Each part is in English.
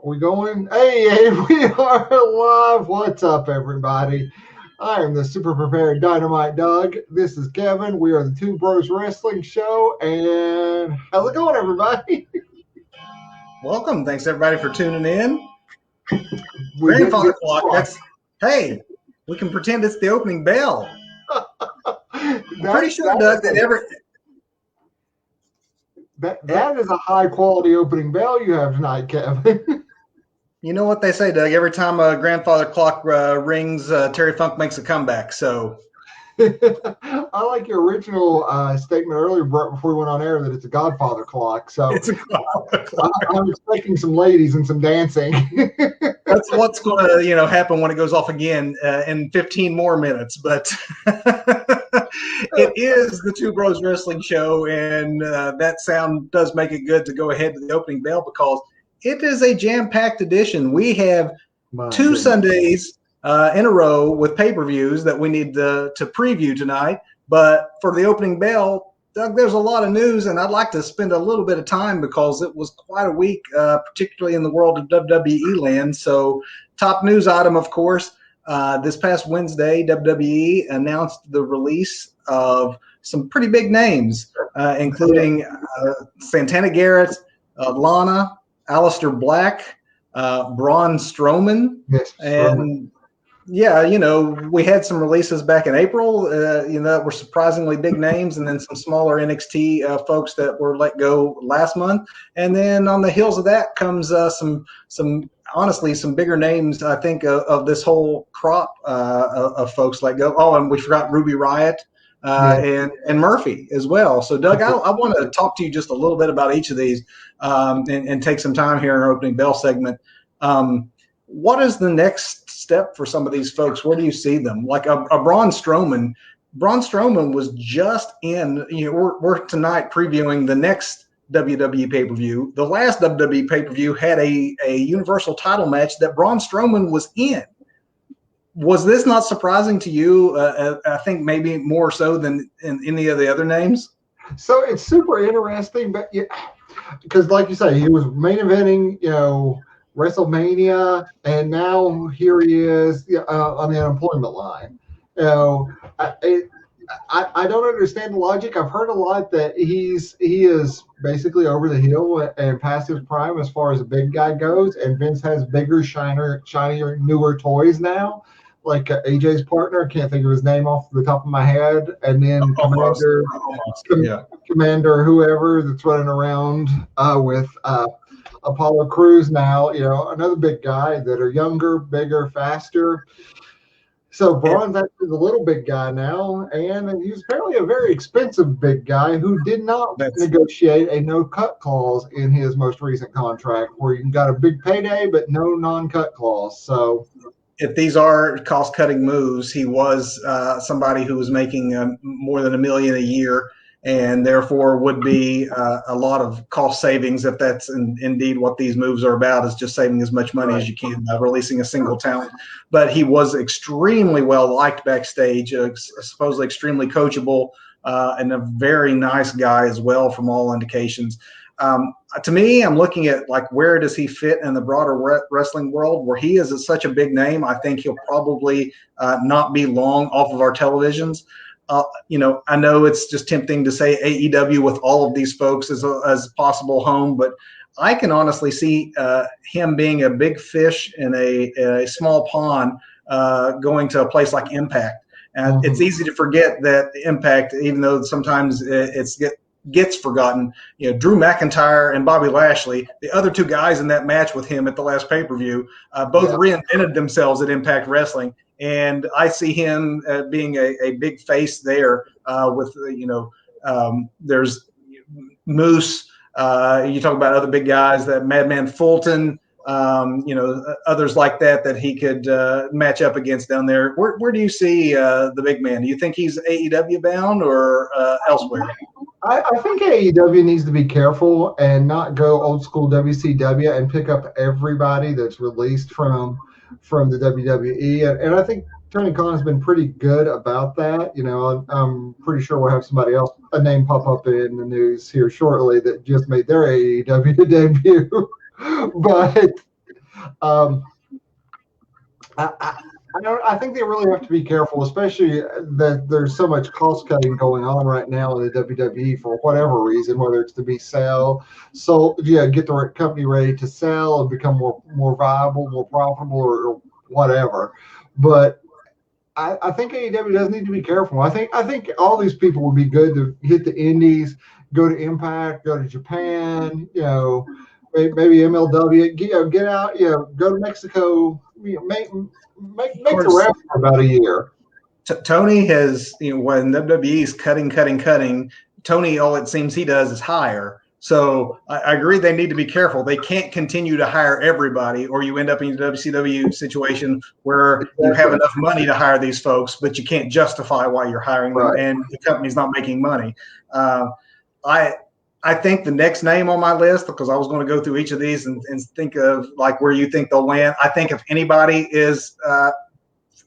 We going? Hey, we are live. What's up, everybody? I am the super prepared Dynamite Doug. This is Kevin. We are the Two Bros Wrestling Show. And how's it going, everybody? Welcome. Thanks, everybody, for tuning in. Grandfather clock. Hey, we can pretend it's the opening bell. I'm pretty sure, Doug, that is a high-quality opening bell you have tonight, Kevin. You know what they say, Doug? Every time a grandfather clock rings, Terry Funk makes a comeback. So I like your original statement earlier before we went on air that it's a Godfather clock. So it's a Godfather clock. I'm expecting some ladies and some dancing. That's what's going to happen when it goes off again in 15 more minutes. But it is the Two Bros Wrestling Show, and that sound does make it good to go ahead to the opening bell because it is a jam-packed edition. We have two Sundays in a row with pay-per-views that we need to preview tonight. But for the opening bell, Doug, there's a lot of news, and I'd like to spend a little bit of time because it was quite a week, particularly in the world of WWE land. So top news item, of course, this past Wednesday, WWE announced the release of some pretty big names, including Santana Garrett, Lana, Aleister Black, Braun Strowman, yes, and we had some releases back in April, that were surprisingly big names, and then some smaller NXT folks that were let go last month. And then on the heels of that comes some bigger names, I think, of this whole crop of folks let go. Oh, and we forgot Ruby Riott. And Murphy as well. So, Doug, I want to talk to you just a little bit about each of these and take some time here in our opening bell segment. What is the next step for some of these folks? Where do you see them? Like a Braun Strowman. Braun Strowman was just in, we're tonight previewing the next WWE pay-per-view. The last WWE pay-per-view had a Universal title match that Braun Strowman was in. Was this not surprising to you? I think maybe more so than in any of the other names. So it's super interesting, but because like you say, he was main eventing, WrestleMania, and now here he is on the unemployment line. I don't understand the logic. I've heard a lot that he is basically over the hill and past his prime as far as a big guy goes, and Vince has bigger, shinier, newer toys now. Like AJ's partner, I can't think of his name off the top of my head, and then Commander whoever that's running around with Apollo Crews now, another big guy that are younger, bigger, faster. So Braun's actually the little big guy now, and he's apparently a very expensive big guy who did not negotiate a no-cut clause in his most recent contract, where you got a big payday but no non-cut clause. So if these are cost-cutting moves, he was somebody who was making more than $1 million a year, and therefore would be a lot of cost savings if that's indeed what these moves are about, is just saving as much money as you can by releasing a single talent. But he was extremely well-liked backstage, supposedly extremely coachable, and a very nice guy as well from all indications. To me, I'm looking at where does he fit in the broader wrestling world, where he is such a big name. I think he'll probably not be long off of our televisions. I know it's just tempting to say AEW with all of these folks as a possible home, but I can honestly see him being a big fish in a small pond, going to a place like Impact. And It's easy to forget that Impact, even though sometimes gets forgotten, Drew McIntyre and Bobby Lashley, the other two guys in that match with him at the last pay-per-view, both reinvented themselves at Impact Wrestling. And I see him being a big face there with, there's Moose. You talk about other big guys, that Madman Fulton, others like that he could match up against down there. Where do you see the big man? Do you think he's AEW bound or elsewhere? I think AEW needs to be careful and not go old school WCW and pick up everybody that's released from the WWE. And I think Tony Khan has been pretty good about that. I'm pretty sure we'll have somebody else, a name pop up in the news here shortly that just made their AEW debut. But Um, I think they really have to be careful, especially that there's so much cost cutting going on right now in the WWE for whatever reason, whether it's to be get the company ready to sell and become more viable, more profitable, or whatever. But I think AEW does need to be careful. I think all these people would be good to hit the Indies, go to Impact, go to Japan, maybe MLW, get out, go to Mexico, make the rest for about a year. Tony has, when WWE is cutting, Tony, all it seems he does is hire. So I agree they need to be careful. They can't continue to hire everybody, or you end up in a WCW situation where you have enough money to hire these folks, but you can't justify why you're hiring them, and the company's not making money. I think the next name on my list, because I was going to go through each of these and think of like where you think they'll land. I think if anybody is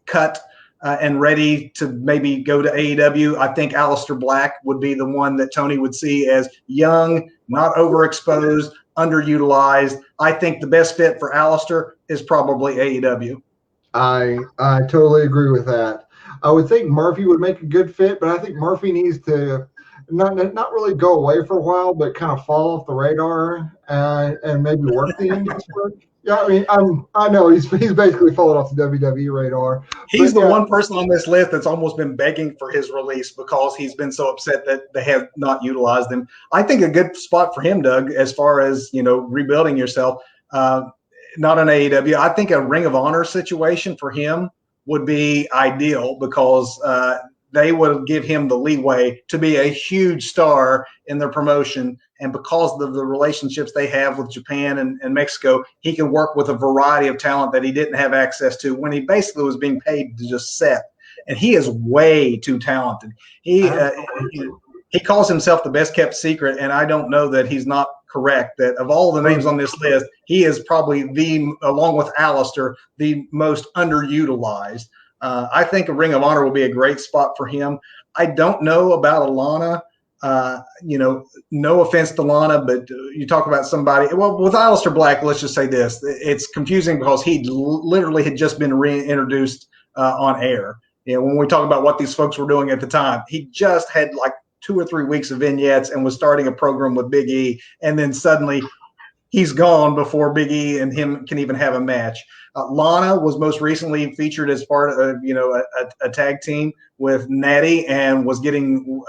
cut and ready to maybe go to AEW, I think Aleister Black would be the one that Tony would see as young, not overexposed, underutilized. I think the best fit for Aleister is probably AEW. I totally agree with that. I would think Murphy would make a good fit, but I think Murphy needs to not really go away for a while, but kind of fall off the radar and maybe work the indies. Yeah, I mean, I know he's basically fallen off the WWE radar. He's the one person on this list that's almost been begging for his release because he's been so upset that they have not utilized him. I think a good spot for him, Doug, as far as rebuilding yourself, not an AEW. I think a Ring of Honor situation for him would be ideal because they would give him the leeway to be a huge star in their promotion. And because of the relationships they have with Japan and Mexico, he can work with a variety of talent that he didn't have access to when he basically was being paid to just Seth. And he is way too talented. He calls himself the best kept secret, and I don't know that he's not correct. That of all the names on this list, he is probably along with Aleister, the most underutilized. I think a Ring of Honor will be a great spot for him. I don't know about Lana. No offense to Lana, but you talk about somebody. Well, with Aleister Black, let's just say this: it's confusing because he literally had just been reintroduced on air. When we talk about what these folks were doing at the time, he just had like 2 or 3 weeks of vignettes and was starting a program with Big E, and then suddenly he's gone before Big E and him can even have a match. Lana was most recently featured as part of a tag team with Natty and was getting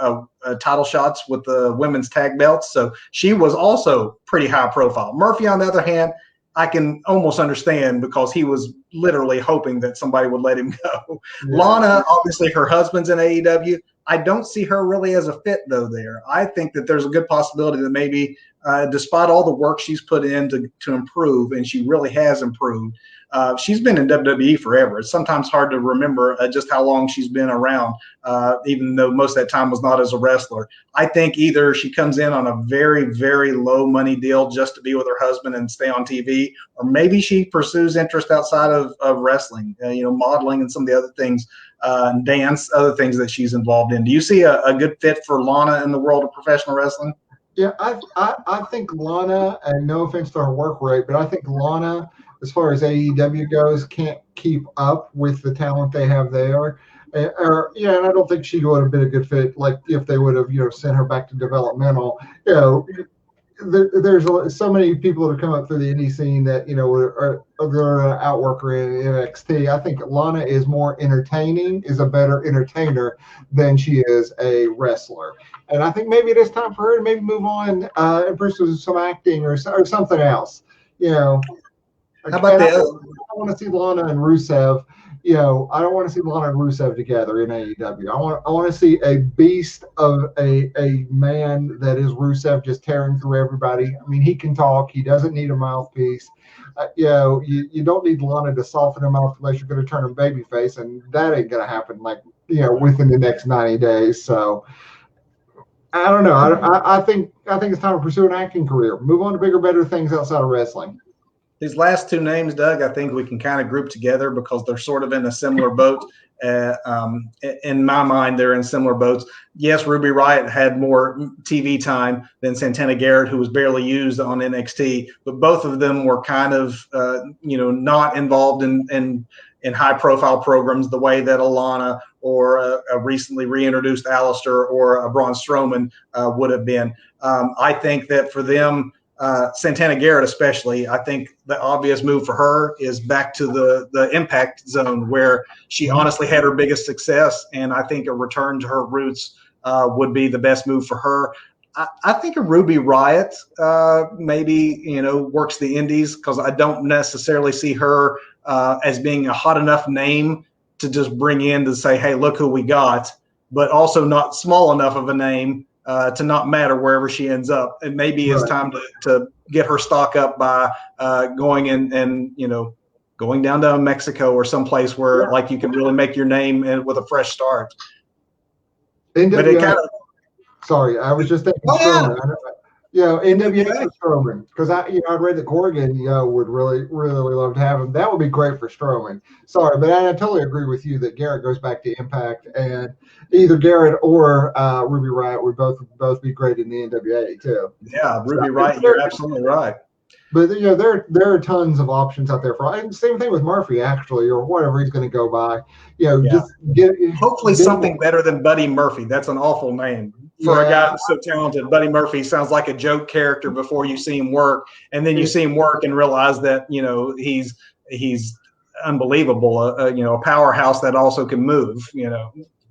title shots with the women's tag belts. So she was also pretty high profile. Murphy, on the other hand, I can almost understand because he was literally hoping that somebody would let him go. Yeah. Lana, obviously her husband's in AEW. I don't see her really as a fit, though, there. I think that there's a good possibility that maybe despite all the work she's put in to improve, and she really has improved, she's been in WWE forever. It's sometimes hard to remember just how long she's been around, even though most of that time was not as a wrestler. I think either she comes in on a very, very low money deal just to be with her husband and stay on TV, or maybe she pursues interest outside of wrestling, modeling and some of the other things, dance, other things that she's involved in. Do you see a good fit for Lana in the world of professional wrestling? Yeah, I think Lana, and no offense to her work rate, but I think Lana, as far as AEW goes, can't keep up with the talent they have there. And I don't think she would have been a good fit. Like if they would have, sent her back to developmental. There's so many people that have come up through the indie scene that are an outworker in NXT. I think Lana is more entertaining, is a better entertainer than she is a wrestler. And I think maybe it is time for her to maybe move on and pursue some acting or something else. How about I want to see Lana and Rusev. I don't want to see Lana and Rusev together in AEW. I want to see a beast of a man that is Rusev just tearing through everybody. I mean, he can talk. He doesn't need a mouthpiece. You don't need Lana to soften her mouth unless you're going to turn him babyface, and that ain't going to happen within the next 90 days. So I don't know. I think it's time to pursue an acting career. Move on to bigger, better things outside of wrestling. These last two names, Doug, I think we can kind of group together because they're sort of in a similar boat. In my mind, they're in similar boats. Yes, Ruby Riott had more TV time than Santana Garrett, who was barely used on NXT, but both of them were kind of, not involved in high-profile programs the way that Lana or a recently reintroduced Aleister or a Braun Strowman would have been. I think that for them, Santana Garrett especially, I think the obvious move for her is back to the Impact Zone where she honestly had her biggest success, and I think a return to her roots would be the best move for her. I think a Ruby Riott maybe works the Indies because I don't necessarily see her as being a hot enough name to just bring in to say, hey, look who we got, but also not small enough of a name to not matter wherever she ends up. And maybe it's time to get her stock up by going and going down to Mexico or someplace where like you can really make your name with a fresh start. NWA, sorry, I was just thinking Strowman. NWA for Strowman, because I read that Corgan would really love to have him. That would be great for Strowman. Sorry, but I totally agree with you that Garrett goes back to Impact, and either Garrett or Ruby Riott would both be great in the NWA too. Yeah, Ruby Riott, you're absolutely right. But there are tons of options out there for. Same thing with Murphy, actually, or whatever he's going to go by. Just hopefully something better than Buddy Murphy. That's an awful name for a guy that's so talented. Buddy Murphy sounds like a joke character before you see him work, and then you see him work and realize that he's unbelievable. A powerhouse that also can move.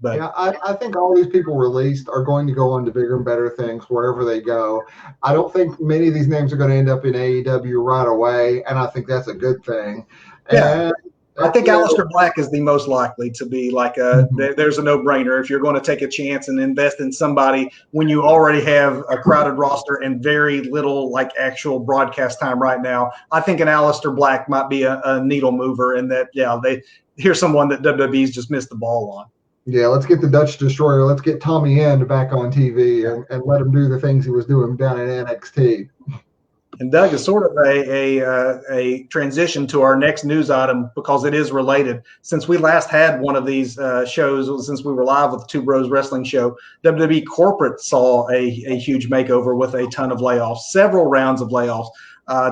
But I think all these people released are going to go on to bigger and better things wherever they go. I don't think many of these names are going to end up in AEW right away, and I think that's a good thing. Yeah. I think Aleister Black is the most likely to be like there's a no-brainer if you're going to take a chance and invest in somebody when you already have a crowded roster and very little like actual broadcast time right now. I think an Aleister Black might be a needle mover in that, here's someone that WWE's just missed the ball on. Yeah, let's get the Dutch Destroyer. Let's get Tommy End back on TV and let him do the things he was doing down in NXT. And Doug, is sort of a transition to our next news item because it is related. Since we last had one of these shows, since we were live with the Two Bros Wrestling Show, WWE corporate saw a huge makeover with a ton of layoffs, several rounds of layoffs.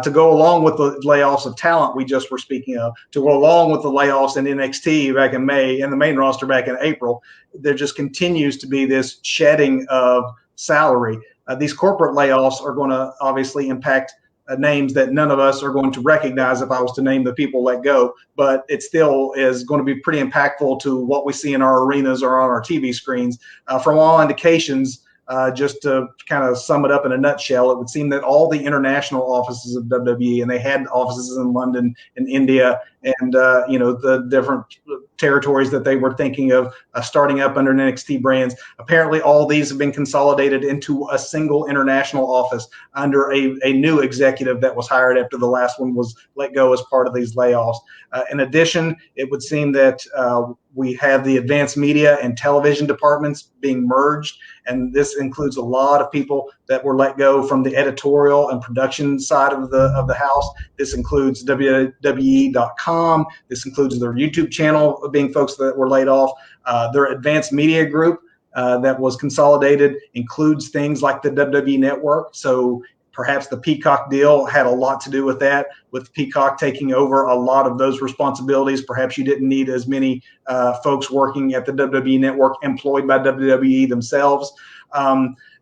To go along with the layoffs of talent we just were speaking of, to go along with the layoffs in NXT back in May and the main roster back in April, there just continues to be this shedding of salary. These corporate layoffs are going to obviously impact names that none of us are going to recognize if I was to name the people let go, but it still is going to be pretty impactful to what we see in our arenas or on our TV screens. From all indications, just to kind of sum it up in a nutshell, it would seem that all the international offices of WWE, and they had offices in London and India and, the different territories that they were thinking of starting up under NXT brands. Apparently, all these have been consolidated into a single international office under a new executive that was hired after the last one was let go as part of these layoffs. In addition, it would seem that we have the advanced media and television departments being merged, and this includes a lot of people that were let go from the editorial and production side of the house. This includes WWE.com. This includes their YouTube channel being folks that were laid off. Their advanced media group that was consolidated includes things like the WWE Network. So perhaps the Peacock deal had a lot to do with that, with Peacock taking over a lot of those responsibilities. Perhaps you didn't need as many folks working at the WWE Network employed by WWE themselves.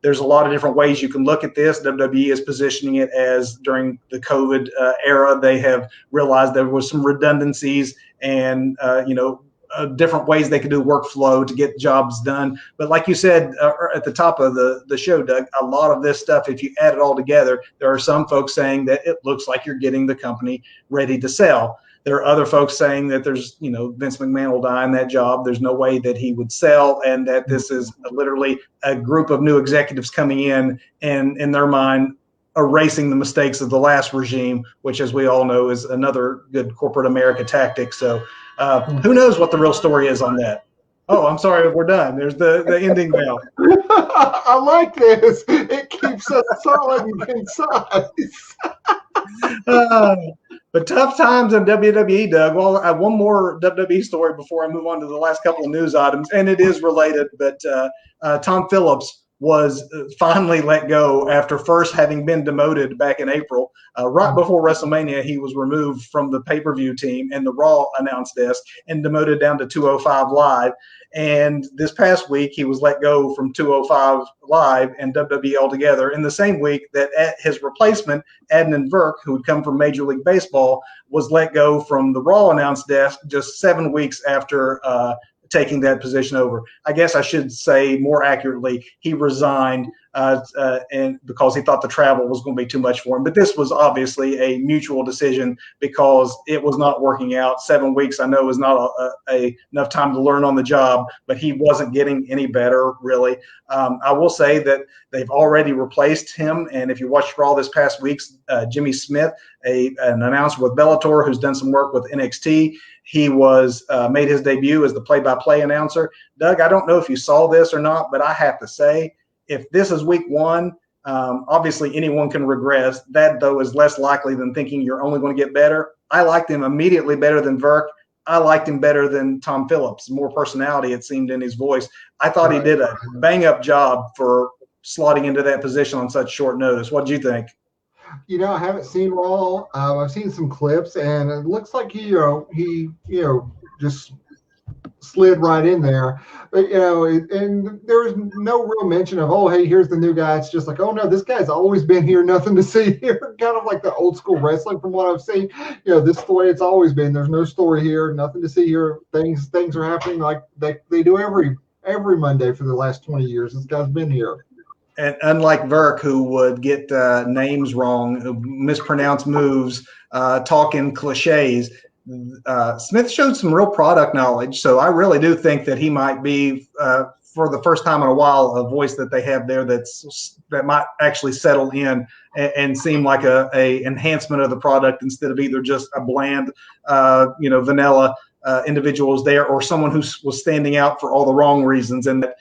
There's a lot of different ways you can look at this. WWE is positioning it as during the COVID era, they have realized there was some redundancies and, different ways they could do workflow to get jobs done. But like you said at the top of the show, Doug, a lot of this stuff, if you add it all together, there are some folks saying that it looks like you're getting the company ready to sell. There are other folks saying that there's, Vince McMahon will die in that job. There's no way that he would sell, and that this is literally a group of new executives coming in and, in their mind, erasing the mistakes of the last regime, which, as we all know, is another good corporate America tactic. So who knows what the real story is on that? Oh, I'm sorry, we're done. There's the ending now. I like this. It keeps us solid and concise. But tough times in WWE, Doug. Well, I have one more WWE story before I move on to the last couple of news items, and it is related. But Tom Phillips was finally let go after first having been demoted back in April. Right before WrestleMania, he was removed from the pay-per-view team and the Raw announce desk and demoted down to 205 Live. And this past week, he was let go from 205 Live and WWE altogether in the same week that his replacement, Adnan Virk, who had come from Major League Baseball, was let go from the Raw announce desk just 7 weeks after taking that position over. I guess I should say more accurately, he resigned and because he thought the travel was going to be too much for him. But this was obviously a mutual decision because it was not working out. 7 weeks, I know, is not enough time to learn on the job, but he wasn't getting any better, really. I will say that they've already replaced him. And if you watched Raw this past week's Jimmy Smith, an announcer with Bellator who's done some work with NXT, he was made his debut as the play-by-play announcer. Doug, I don't know if you saw this or not, but I have to say, if this is week one, obviously anyone can regress. That, though, is less likely than thinking you're only going to get better. I liked him immediately better than Virk. I liked him better than Tom Phillips. More personality, it seemed, in his voice. I thought he did a bang-up job for slotting into that position on such short notice. What did you think? I haven't seen Raw. I've seen some clips, and it looks like he just slid right in there. But and there was no real mention of, oh, hey, here's the new guy. It's just like, oh no, this guy's always been here, nothing to see here. Kind of like the old school wrestling from what I've seen. This is the way it's always been. There's no story here, nothing to see here. Things are happening like they do every Monday for the last 20 years. This guy's been here. And unlike Virk, who would get names wrong, mispronounce moves, talk in cliches, Smith showed some real product knowledge. So I really do think that he might be, for the first time in a while, a voice that they have there that might actually settle in and seem like a enhancement of the product instead of either just a bland, vanilla individuals there, or someone who was standing out for all the wrong reasons, and that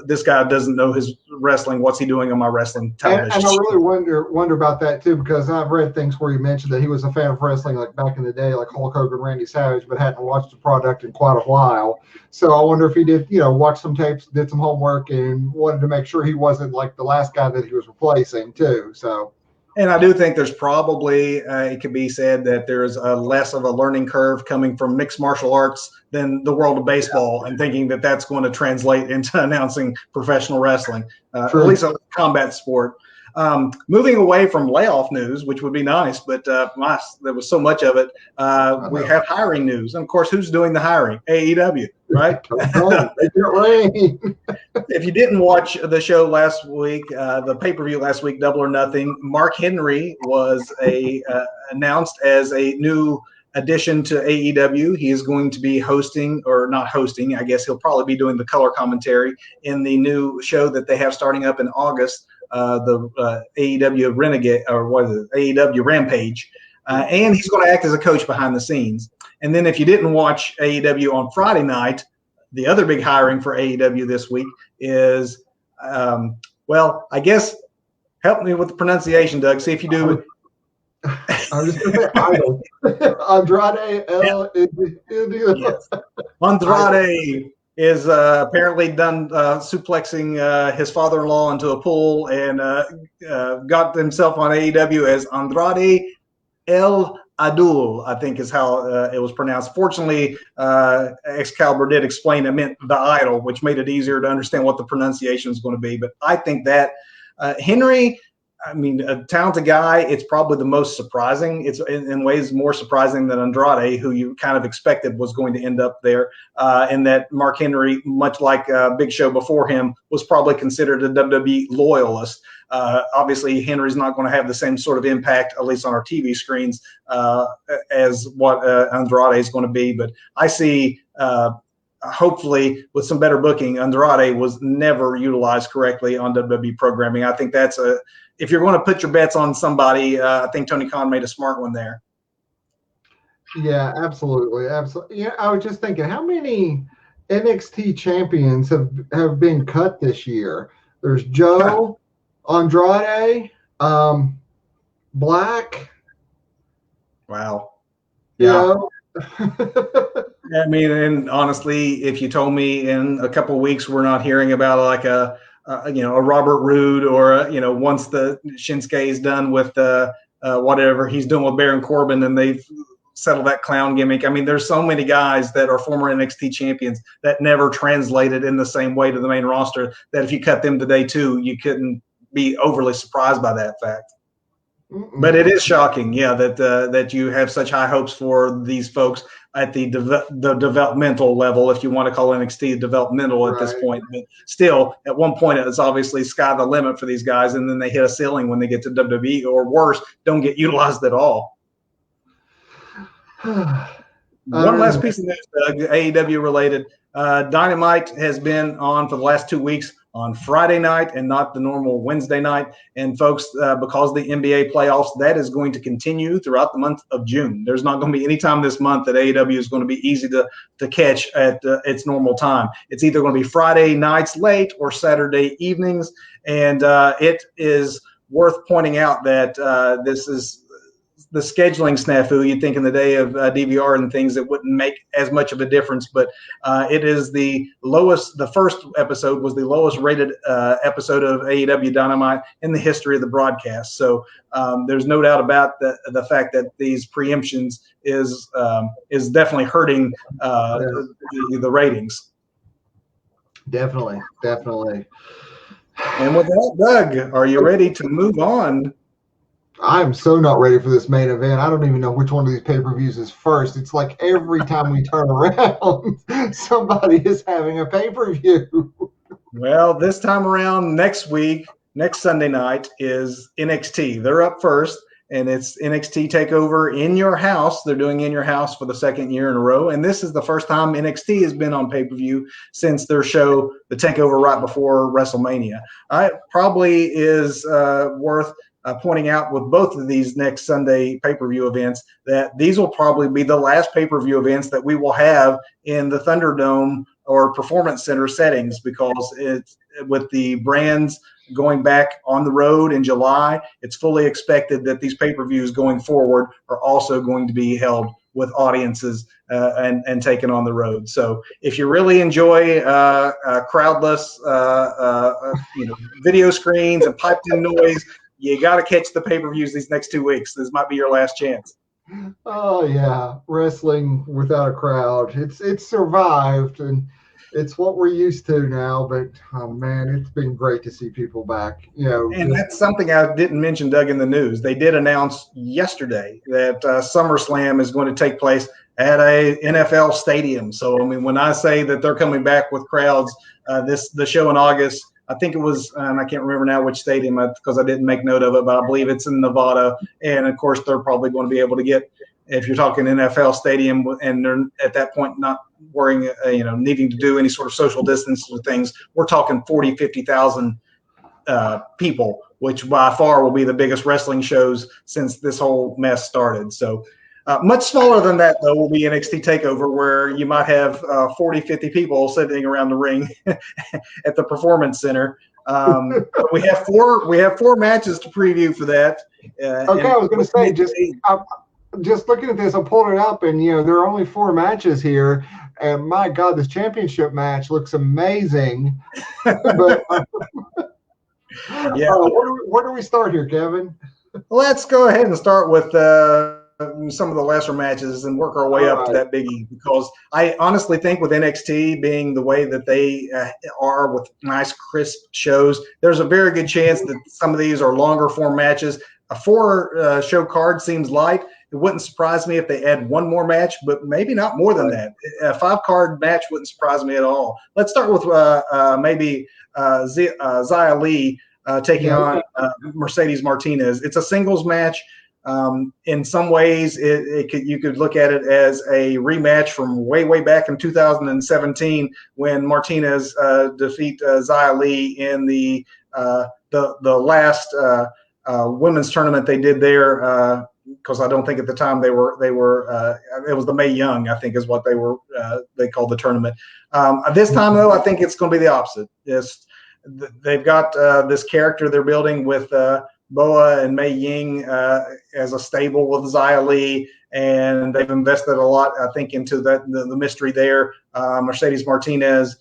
this guy doesn't know his wrestling. What's he doing on my wrestling television? And I really wonder about that too, because I've read things where you mentioned that he was a fan of wrestling like back in the day, like Hulk Hogan, Randy Savage, but hadn't watched the product in quite a while. So I wonder if he did, watch some tapes, did some homework, and wanted to make sure he wasn't like the last guy that he was replacing too. So. And I do think there's probably, it could be said that there's less of a learning curve coming from mixed martial arts than the world of baseball, and thinking that that's going to translate into announcing professional wrestling, at least a combat sport. Moving away from layoff news, which would be nice, but there was so much of it. We have hiring news. And, of course, who's doing the hiring? AEW, right? If you didn't watch the show last week, the pay-per-view last week, Double or Nothing, Mark Henry was announced as a new addition to AEW. He is going to be hosting, or not hosting, I guess he'll probably be doing the color commentary in the new show that they have starting up in August, the AEW Renegade, or what is it, AEW Rampage. And he's going to act as a coach behind the scenes. And then if you didn't watch AEW on Friday night, the other big hiring for AEW this week is, I guess, help me with the pronunciation, Doug. See if you do. I'm just going to say Idol. Andrade El. Yes. Andrade is apparently done suplexing his father-in-law into a pool and got himself on AEW as Andrade El Adul, I think is how it was pronounced. Fortunately, Excalibur did explain it meant the idol, which made it easier to understand what the pronunciation is going to be. But I think that Henry, a talented guy. It's probably the most surprising. It's in ways more surprising than Andrade, who you kind of expected was going to end up there. And that Mark Henry, much like Big Show before him, was probably considered a WWE loyalist. Obviously, Henry's not going to have the same sort of impact, at least on our TV screens, as what Andrade is going to be. But I see, hopefully, with some better booking, Andrade was never utilized correctly on WWE programming. I think that's if you're going to put your bets on somebody, I think Tony Khan made a smart one there. Yeah, absolutely. Yeah, I was just thinking, how many NXT champions have been cut this year? There's Joe, Andrade, Black. Wow. Yeah. know. I mean, and honestly, if you told me in a couple of weeks we're not hearing about like a Robert Roode or once the Shinsuke is done with whatever he's doing with Baron Corbin and they've settled that clown gimmick. I mean, there's so many guys that are former NXT champions that never translated in the same way to the main roster that if you cut them today too, you couldn't be overly surprised by that fact. But it is shocking, yeah, that you have such high hopes for these folks at the developmental level, if you want to call NXT developmental at this point. But still, at one point, it's obviously sky the limit for these guys, and then they hit a ceiling when they get to WWE, or worse, don't get utilized at all. One last piece of news, AEW related. Dynamite has been on for the last 2 weeks on Friday night and not the normal Wednesday night. And folks, because of the NBA playoffs, that is going to continue throughout the month of June. There's not going to be any time this month that AEW is going to be easy to catch at its normal time. It's either going to be Friday nights late or Saturday evenings. And it is worth pointing out that this is the scheduling snafu. You'd think in the day of DVR and things, it wouldn't make as much of a difference, but it is the lowest. The first episode was the lowest rated episode of AEW Dynamite in the history of the broadcast. So there's no doubt about the fact that these preemptions is definitely hurting the ratings. Definitely. And with that, Doug, are you ready to move on? I'm so not ready for this main event. I don't even know which one of these pay-per-views is first. It's like every time we turn around, somebody is having a pay-per-view. Well, this time around, next Sunday night is NXT. They're up first, and it's NXT TakeOver in your house. They're doing in your house for the second year in a row, and this is the first time NXT has been on pay-per-view since their show, the TakeOver, right before WrestleMania. It probably is worth pointing out with both of these next Sunday pay-per-view events that these will probably be the last pay-per-view events that we will have in the Thunderdome or Performance Center settings, because it's with the brands going back on the road in July, it's fully expected that these pay-per-views going forward are also going to be held with audiences and taken on the road. So if you really enjoy crowdless video screens and piped-in noise, you got to catch the pay-per-views these next 2 weeks. This might be your last chance. Oh yeah, wrestling without a crowd. It's survived, and it's what we're used to now. But oh man, it's been great to see people back. And that's something I didn't mention, Doug, in the news. They did announce yesterday that SummerSlam is going to take place at a NFL stadium. So I mean, when I say that they're coming back with crowds, the show in August, I think it was, and I can't remember now which stadium because I didn't make note of it, but I believe it's in Nevada. And of course, they're probably going to be able to get, if you're talking NFL stadium, and they're at that point not worrying, needing to do any sort of social distance or things, we're talking 40, 50,000 people, which by far will be the biggest wrestling shows since this whole mess started. So much smaller than that, though, will be NXT TakeOver, where you might have 40, 50 people sitting around the ring at the Performance Center. We have four matches to preview for that. Okay, I was going to say, just looking at this, I pulled it up, and there are only 4 matches here. And my God, this championship match looks amazing. But yeah, where do we start here, Kevin? Let's go ahead and start with some of the lesser matches and work our way up to that biggie, because I honestly think with NXT being the way that they are with nice, crisp shows, there's a very good chance that some of these are longer form matches. A 4 show card seems light. It wouldn't surprise me if they add one more match, but maybe not more than that. A 5-card match wouldn't surprise me at all. Let's start with maybe Ziz Lee taking on Mercedes Martinez. It's a singles match. In some ways, you could look at it as a rematch from way back in 2017 when Martinez defeat Ziz Lee in the last women's tournament they did there. Because I don't think at the time they were it was the Mae Young, I think is what they called the tournament. This time though, I think it's going to be the opposite. They've got this character they're building with Boa and Mei Ying as a stable with Xia Li, and they've invested a lot, I think, into the mystery there. Mercedes Martinez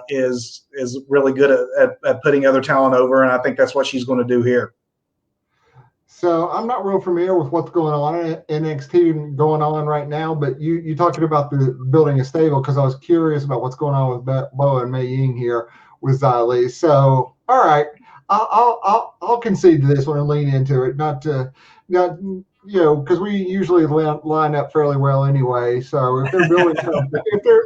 is really good at putting other talent over, and I think that's what she's going to do here. So I'm not real familiar with what's going on in NXT going on right now, but you talking about the building a stable, because I was curious about what's going on with Boa and Mei Ying here with Xia Li. So all right, I'll concede to this one and lean into it, not because we usually line up fairly well anyway. So if they're building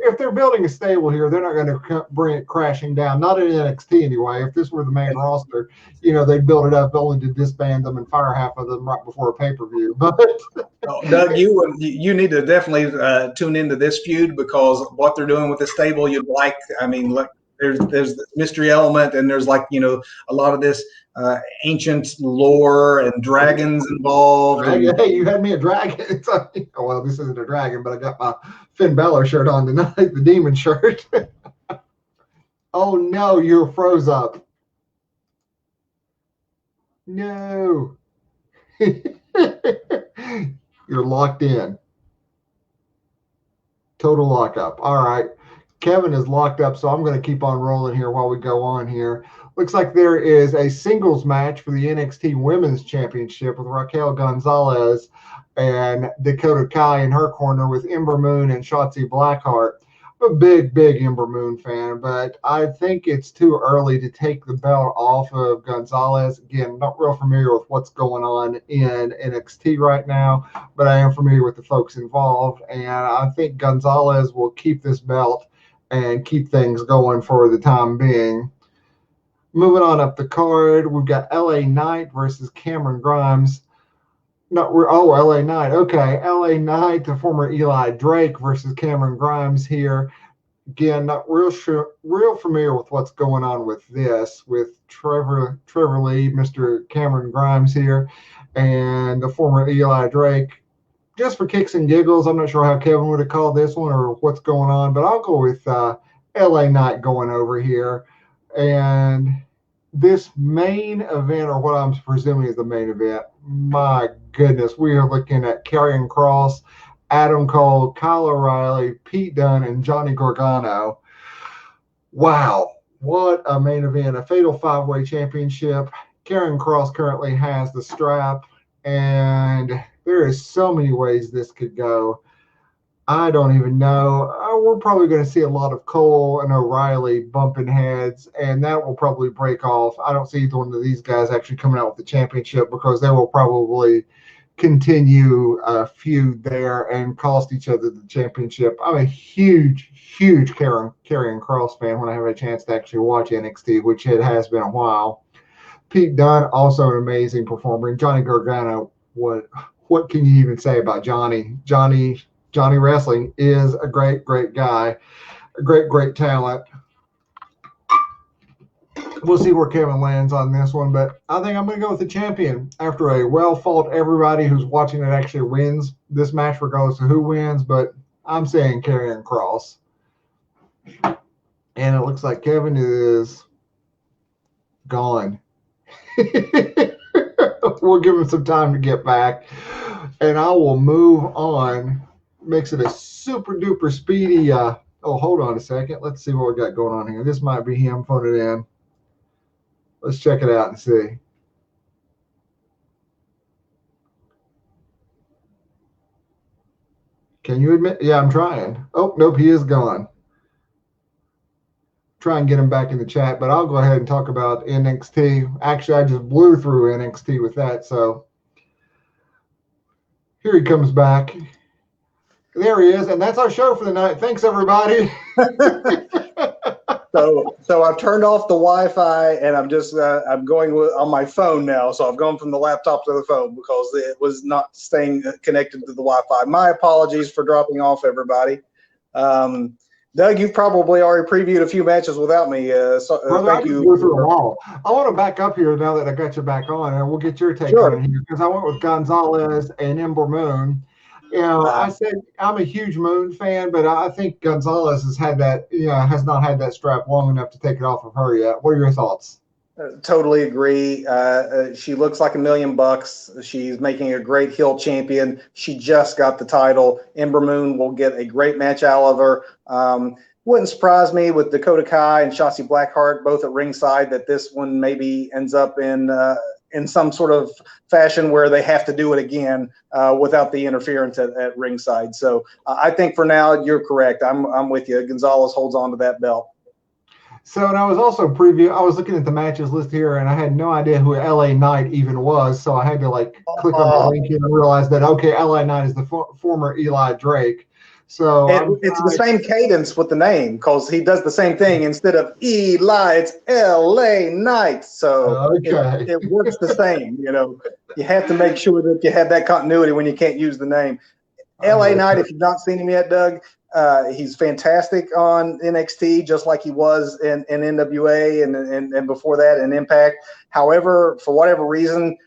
if they're building a stable here, they're not going to bring it crashing down. Not in NXT anyway. If this were the main roster, they'd build it up only to disband them and fire half of them right before a pay-per-view. But Doug, you need to definitely tune into this feud, because what they're doing with the stable, you'd like. I mean, look, there's the mystery element, and there's a lot of this ancient lore and dragons involved. Hey, you had me a dragon. It's well, this isn't a dragon, but I got my Finn Balor shirt on tonight, the demon shirt. Oh no, you're froze up. No. You're locked in. Total lockup. All right. Kevin is locked up, so I'm going to keep on rolling here while we go on here. Looks like there is a singles match for the NXT Women's Championship with Raquel Gonzalez and Dakota Kai in her corner with Ember Moon and Shotzi Blackheart. I'm a big Ember Moon fan, but I think it's too early to take the belt off of Gonzalez. Again, not real familiar with what's going on in NXT right now, but I am familiar with the folks involved, and I think Gonzalez will keep this belt and keep things going for the time being. Moving on up the card, we've got LA Knight versus Cameron Grimes. LA Knight. Okay, LA Knight, the former Eli Drake versus Cameron Grimes here. Again, not real familiar with what's going on with this, with Trevor Lee, Mr. Cameron Grimes here, and the former Eli Drake. Just for kicks and giggles, I'm not sure how Kevin would have called this one or what's going on, but I'll go with LA Knight going over here. And this main event, or what I'm presuming is the main event, my goodness, we are looking at Karrion Kross, Adam Cole, Kyle O'Reilly, Pete Dunne, and Johnny Gargano. Wow, what a main event. A fatal 5-way championship. Karrion Kross currently has the strap, and there is so many ways this could go. I don't even know. We're probably going to see a lot of Cole and O'Reilly bumping heads, and that will probably break off. I don't see either one of these guys actually coming out with the championship, because they will probably continue a feud there and cost each other the championship. I'm a huge Karrion Kross fan when I have a chance to actually watch NXT, which it has been a while. Pete Dunne, also an amazing performer. And Johnny Gargano, what can you even say about Johnny? Johnny Wrestling is a great guy, a great talent. We'll see where Kevin lands on this one, but I think I'm going to go with the champion after a well-fought. Everybody who's watching it actually wins this match, regardless of who wins, but I'm saying Karrion Kross. And it looks like Kevin is gone. We'll give him some time to get back, and I will move on. Makes it a super duper speedy. Hold on a second. Let's see what we got going on here. This might be him phoning it in. Let's check it out and see. Can you admit? Yeah, I'm trying. Oh, nope, he is gone. Try and get him back in the chat, but I'll go ahead and talk about NXT. Actually, I just blew through NXT with that, so here he comes back. There he is, and that's our show for the night. Thanks, everybody. So I've turned off the Wi-Fi, and I'm just I'm going on my phone now. So I've gone from the laptop to the phone because it was not staying connected to the Wi-Fi. My apologies for dropping off, everybody. Doug, you've probably already previewed a few matches without me. Thank you. I want to back up here now that I got you back on, and we'll get your take on it here, because I went with Gonzalez and Ember Moon. I said I'm a huge Moon fan, but I think Gonzalez has not had that strap long enough to take it off of her yet. What are your thoughts? Totally agree. She looks like $1,000,000. She's making a great heel champion. She just got the title. Ember Moon will get a great match out of her. Wouldn't surprise me with Dakota Kai and Shotzi Blackheart both at ringside that this one maybe ends up in some sort of fashion where they have to do it again without the interference at ringside. So I think for now you're correct. I'm with you. Gonzalez holds on to that belt. So, and I was also I was looking at the matches list here, and I had no idea who LA Knight even was. So I had to click on the link here and realize that, okay, LA Knight is the former Eli Drake. So it's the same cadence with the name because he does the same thing. Instead of Eli, it's LA Knight. So it works the same. You have to make sure that you have that continuity when you can't use the name. LA Knight, if you've not seen him yet, Doug, he's fantastic on NXT, just like he was in NWA and before that in Impact. However, for whatever reason,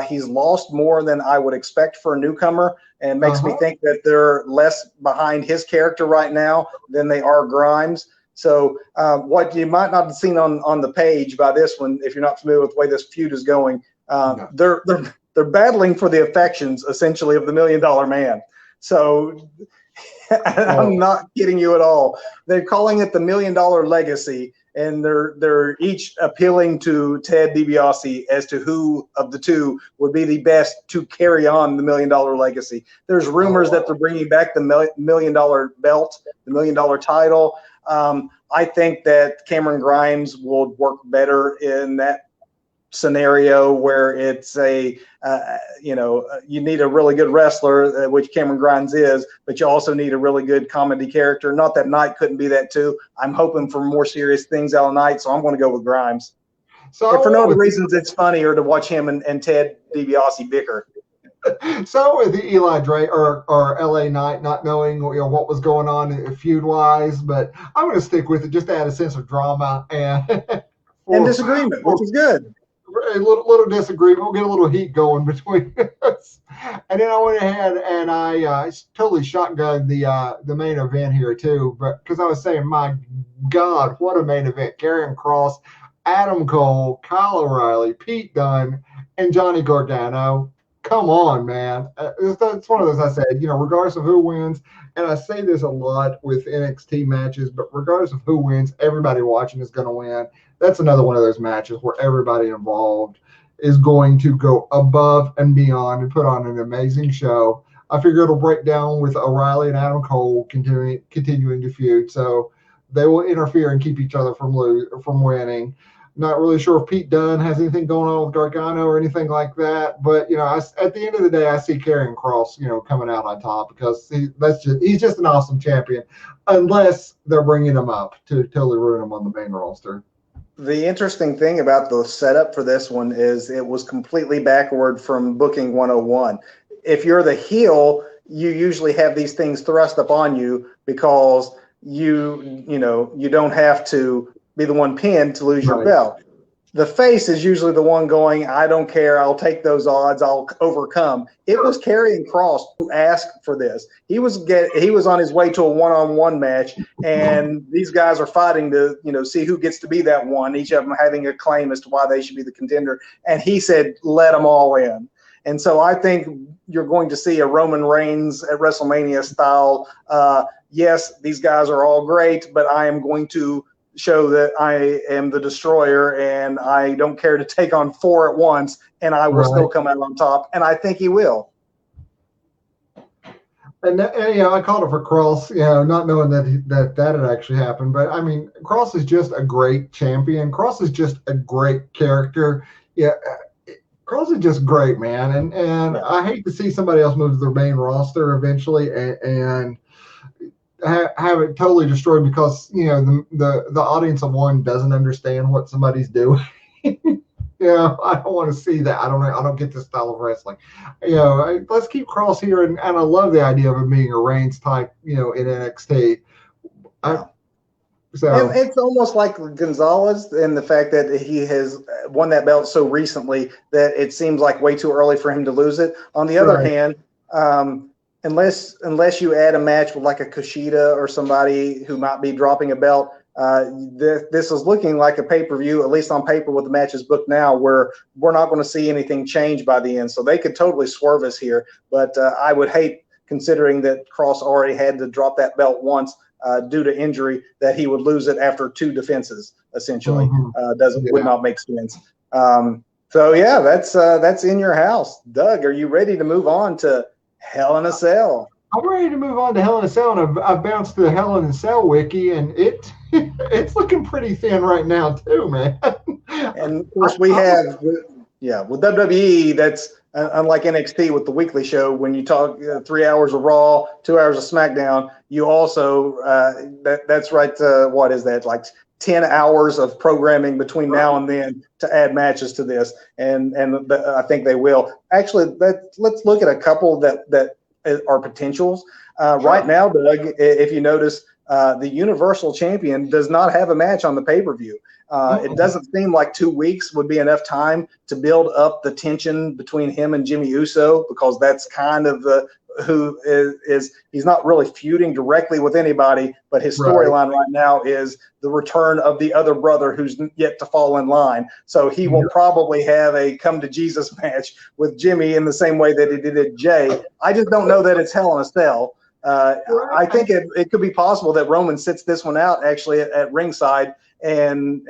he's lost more than I would expect for a newcomer, and makes me think that they're less behind his character right now than they are Grimes. So what you might not have seen on the page by this one, if you're not familiar with the way this feud is going, they're battling for the affections, essentially, of the $1 Million Man. So I'm not kidding you at all. They're calling it the $1 Million Legacy, and they're each appealing to Ted DiBiase as to who of the two would be the best to carry on the $1 Million Legacy. There's rumors that they're bringing back the $1 Million belt, the $1 Million title. I think that Cameron Grimes will work better in that scenario where it's you need a really good wrestler, which Cameron Grimes is, but you also need a really good comedy character. Not that Knight couldn't be that too. I'm hoping for more serious things out of Knight, so I'm going to go with Grimes. So and for no other reasons, it's funnier to watch him and Ted DiBiase bicker. So with the Eli Drake or LA Knight, not knowing what was going on feud wise, but I'm going to stick with it just to add a sense of drama and disagreement, which is good. A little disagreement. We'll get a little heat going between us. And then I went ahead and I totally shotgunned the main event here too, but because I was saying, my God, what a main event! Karrion Kross, Adam Cole, Kyle O'Reilly, Pete Dunne, and Johnny Gargano. Come on, man. It's one of those I said, regardless of who wins, and I say this a lot with NXT matches, but regardless of who wins, everybody watching is going to win. That's another one of those matches where everybody involved is going to go above and beyond and put on an amazing show. I figure it'll break down with O'Reilly and Adam Cole continuing to feud, so they will interfere and keep each other from winning. Not really sure if Pete Dunne has anything going on with Gargano or anything like that, but at the end of the day, I see Karrion Kross, coming out on top because he's just an awesome champion, unless they're bringing him up to totally ruin him on the main roster. The interesting thing about the setup for this one is it was completely backward from Booking 101. If you're the heel, you usually have these things thrust upon you because you don't have to be the one pinned to lose your belt. The face is usually the one going, I don't care, I'll take those odds, I'll overcome. It was Karrion Kross who asked for this. He was on his way to a one-on-one match, and these guys are fighting to see who gets to be that one, each of them having a claim as to why they should be the contender. And he said, let them all in. And so I think you're going to see a Roman Reigns at WrestleMania style. Yes, these guys are all great, but I am going to show that I am the destroyer and I don't care to take on 4 at once, and I will still come out on top, and I think he will. And I called it for Kross, not knowing that had actually happened. But I mean, Kross is just a great champion. Kross is just a great character. Yeah, Kross is just great, man. And I hate to see somebody else move to the main roster eventually and have it totally destroyed because the audience of one doesn't understand what somebody's doing. I don't want to see that. I don't get this style of wrestling. Let's keep Kross here, and I love the idea of him being a Reigns type, in NXT. So it's almost like Gonzalez in the fact that he has won that belt so recently that it seems like way too early for him to lose it. On the other hand, unless you add a match with like a Kushida or somebody who might be dropping a belt, this is looking like a pay-per-view, at least on paper with the matches booked now, where we're not going to see anything change by the end. So they could totally swerve us here. But I would hate, considering that Cross already had to drop that belt once due to injury, that he would lose it after 2 defenses, essentially. Would not make sense. So, yeah, that's in your house. Doug, are you ready to move on to Hell in a Cell? I'm ready to move on to Hell in a Cell, and I've bounced to the Hell in a Cell wiki, and it's looking pretty thin right now too, man. And of course we have, with WWE, that's unlike NXT with the weekly show. When you talk 3 hours of Raw, 2 hours of SmackDown, you also that's right. What is that, like 10 hours of programming between now and then to add matches to this, and I think they will. Actually, let's look at a couple that are potentials. Right now, Doug, if you notice, the Universal Champion does not have a match on the pay-per-view. It doesn't seem like 2 weeks would be enough time to build up the tension between him and Jimmy Uso, because that's kind of who is he's not really feuding directly with anybody, but his storyline right now is the return of the other brother who's yet to fall in line. So he will probably have a come to Jesus match with Jimmy in the same way that he did at Jay. I just don't know that it's Hell in a Cell. I think it could be possible that Roman sits this one out actually at ringside and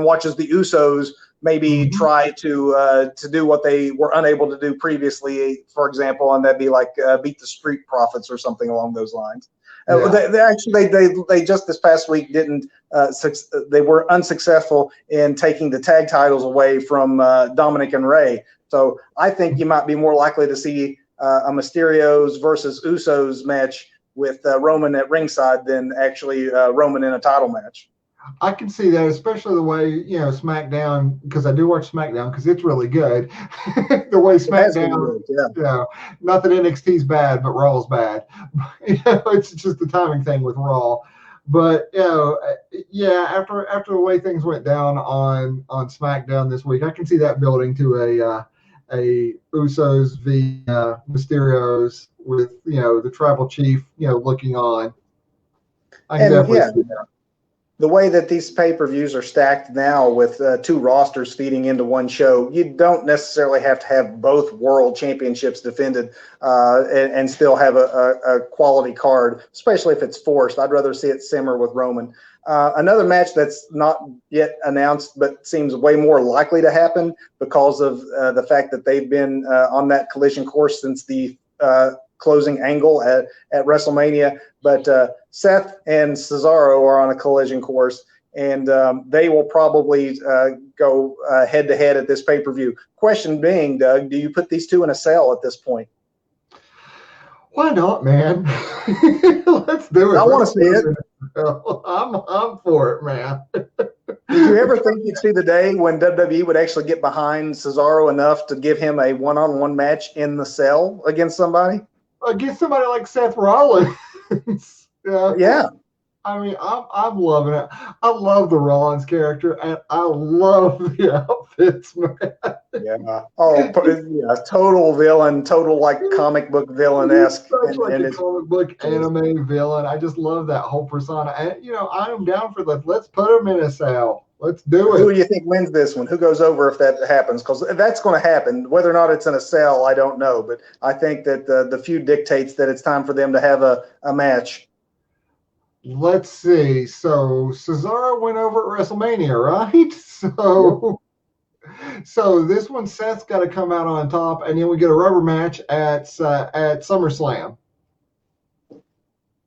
watches the Usos maybe try to do what they were unable to do previously, for example, and that'd be like beat the Street Profits or something along those lines. They just this past week didn't. They were unsuccessful in taking the tag titles away from Dominic and Rey. So I think you might be more likely to see a Mysterios versus Usos match with Roman at ringside than actually Roman in a title match. I can see that, especially the way, SmackDown, because I do watch SmackDown because it's really good. The way SmackDown, not that NXT's bad, but Raw's bad. It's just the timing thing with Raw. But after the way things went down on SmackDown this week, I can see that building to a Usos v Mysterios with the Tribal Chief looking on. I can definitely see that. The way that these pay-per-views are stacked now with 2 rosters feeding into one show, you don't necessarily have to have both world championships defended and still have a quality card, especially if it's forced. I'd rather see it simmer with Roman. Another match that's not yet announced but seems way more likely to happen because of the fact that they've been on that collision course since the closing angle at WrestleMania. But Seth and Cesaro are on a collision course, and they will probably go head-to-head at this pay-per-view. Question being, Doug, do you put these two in a cell at this point? Why not, man? Let's do it. I want to see it. I'm for it, man. Did you ever think you'd see the day when WWE would actually get behind Cesaro enough to give him a one-on-one match in the cell against somebody? Against somebody like Seth Rollins. Yeah. I mean, I'm loving it. I love the Rollins character, and I love the outfits, man. Yeah. Oh, yeah. Total villain, total like comic book villain-esque. Like a comic book anime villain. I just love that whole persona. And, I'm down for let's put him in a cell. Let's do it. Who do you think wins this one? Who goes over if that happens? Because that's going to happen. Whether or not it's in a cell, I don't know. But I think that the feud dictates that it's time for them to have a match. Let's see. So Cesaro went over at WrestleMania, right? So this one, Seth's got to come out on top, and then we get a rubber match at SummerSlam.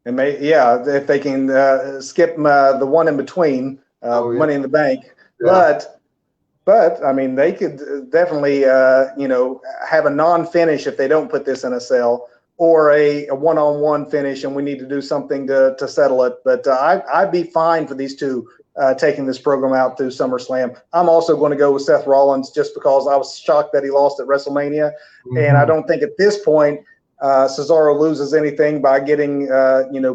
And if they can skip the one in between, Money in the Bank. Yeah. But I mean, they could definitely have a non-finish if they don't put this in a cell, or a one-on-one finish, and we need to do something to settle it. But I'd be fine for these two taking this program out through SummerSlam. I'm also going to go with Seth Rollins just because I was shocked that he lost at WrestleMania. And I don't think at this point Cesaro loses anything by getting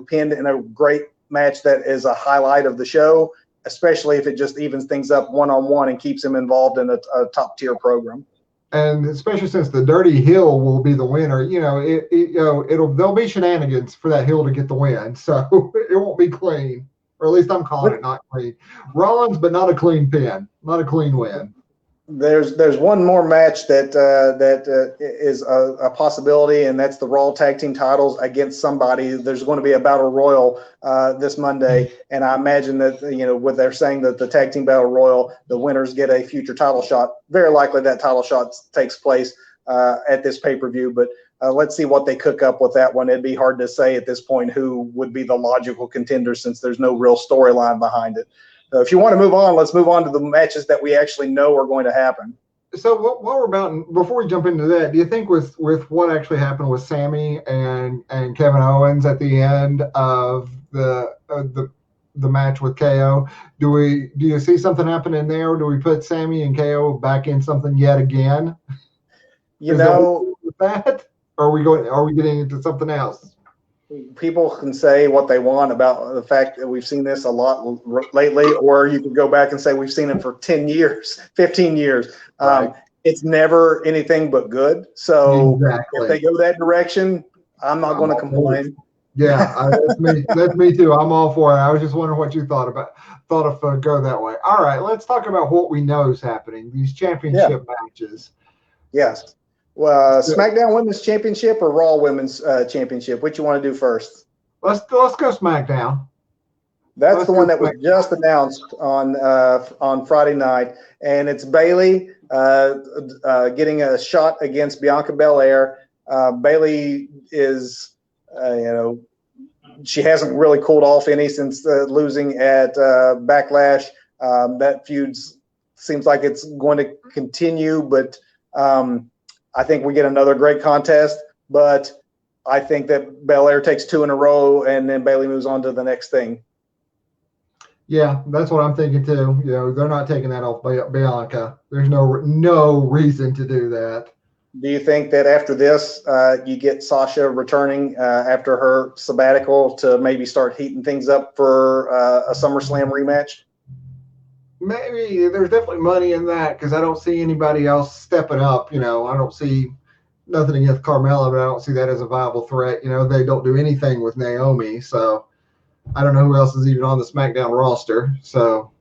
pinned in a great match that is a highlight of the show, especially if it just evens things up one-on-one and keeps him involved in a top-tier program. And especially since the Dirty Hill will be the winner, there'll be shenanigans for that Hill to get the win, so it won't be clean. or at least I'm calling it not clean. Rollins, but not a clean pin, not a clean win. There's one more match that is a possibility, and that's the Raw Tag Team titles against somebody. There's going to be a Battle Royal this Monday, and I imagine that what they're saying that the Tag Team Battle Royal, the winners get a future title shot. Very likely that title shot takes place at this pay-per-view, but let's see what they cook up with that one. It'd be hard to say at this point who would be the logical contender since there's no real storyline behind it. If you want to move on, let's move on to the matches that we actually know are going to happen. So what we're about, before we jump into that, do you think with what actually happened with Sammy and Kevin Owens at the end of the match with KO, do you see something happening there, or do we put Sammy and KO back in something yet again? That, or are we getting into something else? People can say what they want about the fact that we've seen this a lot lately, or you can go back and say we've seen it for 10 years, 15 years. Right. It's never anything but good. So exactly. If they go that direction, I'm not going to complain. Yeah, that's me too. I'm all for it. I was just wondering what you thought if go that way. All right, let's talk about what we know is happening, these championship matches. Yes. Well, SmackDown Women's Championship or Raw Women's Championship? Which you want to do first? Let's go SmackDown. That's the one that was just announced on Friday night, and it's Bayley getting a shot against Bianca Belair. Bayley is, she hasn't really cooled off any since losing at Backlash. That feud seems like it's going to continue, but I think we get another great contest, but I think that Belair takes 2 in a row and then Bayley moves on to the next thing. Yeah, that's what I'm thinking too. They're not taking that off Bianca. There's no reason to do that. Do you think that after this, you get Sasha returning after her sabbatical to maybe start heating things up for a SummerSlam rematch? Maybe. There's definitely money in that because I don't see anybody else stepping up. I don't see nothing against Carmella, but I don't see that as a viable threat. They don't do anything with Naomi, so I don't know who else is even on the SmackDown roster. So,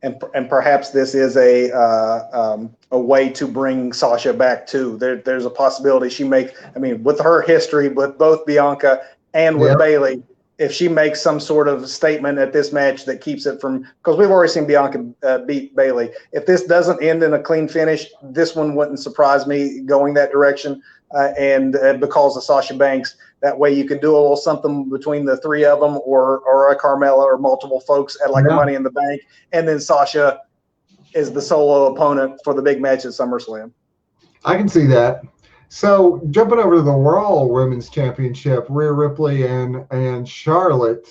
and perhaps this is a way to bring Sasha back too. There's a possibility she with her history with both Bianca and with Bayley. If she makes some sort of statement at this match that keeps it from, because we've already seen Bianca beat Bayley. If this doesn't end in a clean finish, this one wouldn't surprise me going that direction. And because of Sasha Banks, that way you can do a little something between the 3 of them or a Carmella or multiple folks at Money in the Bank. And then Sasha is the solo opponent for the big match at SummerSlam. I can see that. So jumping over to the Raw Women's Championship, Rhea Ripley and Charlotte.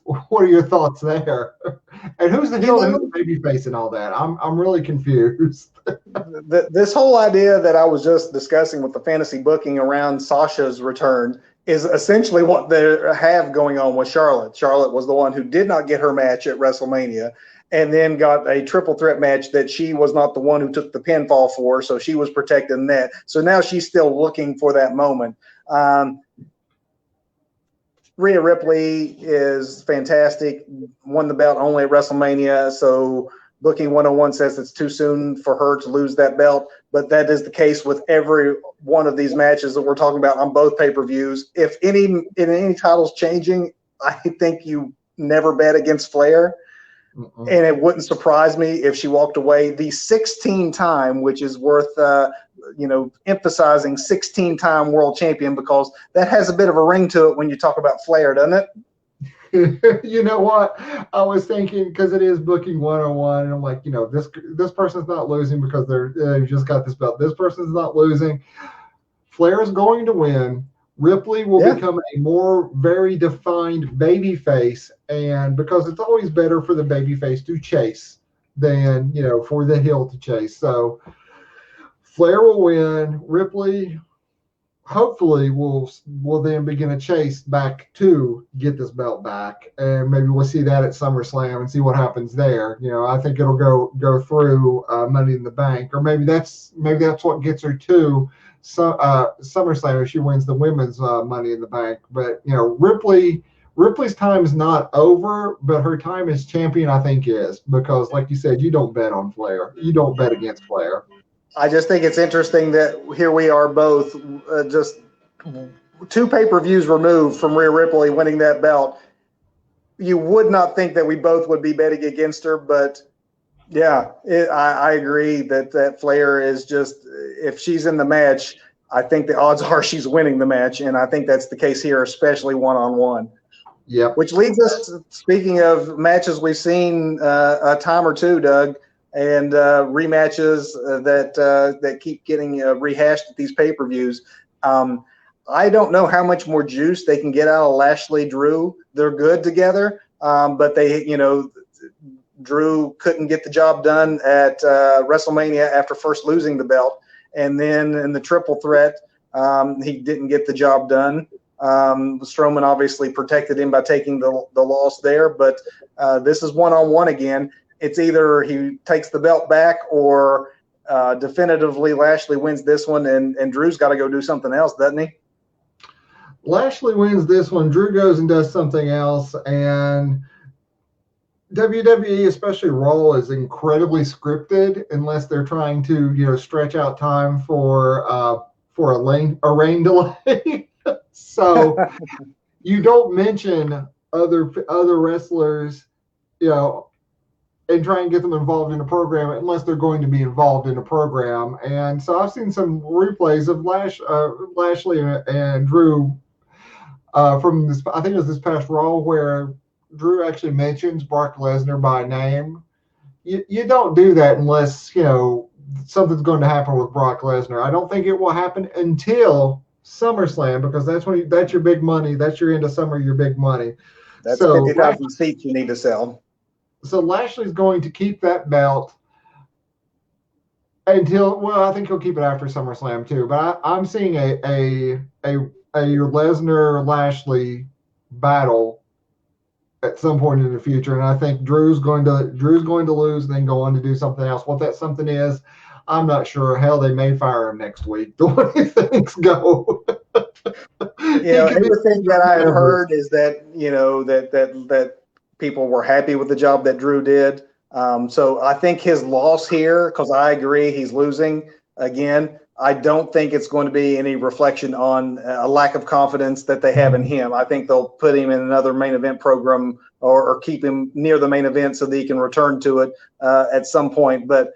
What are your thoughts there? And who's the heel and who's the babyface and all that? I'm really confused. This whole idea that I was just discussing with the fantasy booking around Sasha's return is essentially what they have going on with Charlotte. Charlotte was the one who did not get her match at WrestleMania, and then got a triple threat match that she was not the one who took the pinfall for, so she was protecting that. So now she's still looking for that moment. Rhea Ripley is fantastic, won the belt only at WrestleMania, so Booking 101 says it's too soon for her to lose that belt, but that is the case with every one of these matches that we're talking about on both pay-per-views. If any titles changing, I think you never bet against Flair. And it wouldn't surprise me if she walked away the 16-time, which is worth, emphasizing 16-time world champion, because that has a bit of a ring to it when you talk about Flair, doesn't it? You know what? I was thinking, because it is Booking 101, and I'm like, this person's not losing because they've just got this belt. This person's not losing. Flair is going to win. Ripley will become a more very defined baby face, and because it's always better for the baby face to chase than for the heel to chase. So Flair will win. Ripley hopefully will then begin a chase back to get this belt back, and maybe we'll see that at SummerSlam and see what happens there. I think it'll go through Money in the Bank, or maybe that's what gets her to SummerSlam if she wins the women's Money in the Bank. But Ripley Ripley's time is not over, but her time as champion, I think, is, because, like you said, you don't bet on Flair. You don't bet against Flair. I just think it's interesting that here we are both just 2 pay-per-views removed from Rhea Ripley winning that belt. You would not think that we both would be betting against her, but yeah, I agree that Flair is just, if she's in the match, I think the odds are she's winning the match, and I think that's the case here, especially one-on-one. Yep. Which leads us, speaking of matches we've seen a time or two, Doug, and rematches that keep getting rehashed at these pay-per-views. I don't know how much more juice they can get out of Lashley, Drew. They're good together, but Drew couldn't get the job done at WrestleMania after first losing the belt. And then in the triple threat, he didn't get the job done. Strowman obviously protected him by taking the loss there, but this is one-on-one again. It's either he takes the belt back or definitively Lashley wins this one, and Drew's got to go do something else, doesn't he? Lashley wins this one. Drew goes and does something else, and WWE, especially Raw, is incredibly scripted unless they're trying to, stretch out time for a rain delay. So you don't mention other wrestlers, and try and get them involved in a program unless they're going to be involved in a program. And so I've seen some replays of Lashley and Drew from this. I think it was this past Raw where Drew actually mentions Brock Lesnar by name. You don't do that unless, something's going to happen with Brock Lesnar. I don't think it will happen until SummerSlam, because that's your big money. That's your end of summer, your big money. That's 50,000 seats you need to sell. So Lashley's going to keep that belt until, I think he'll keep it after SummerSlam too. But I'm seeing a Lesnar-Lashley battle at some point in the future, and I think Drew's going to lose and then go on to do something else. What that something is, I'm not sure. Hell, they may fire him next week. The way things go. Everything that I had heard is that that people were happy with the job that Drew did. So I think his loss here, because I agree he's losing again, I don't think it's going to be any reflection on a lack of confidence that they have in him. I think they'll put him in another main event program or keep him near the main event so that he can return to it at some point. But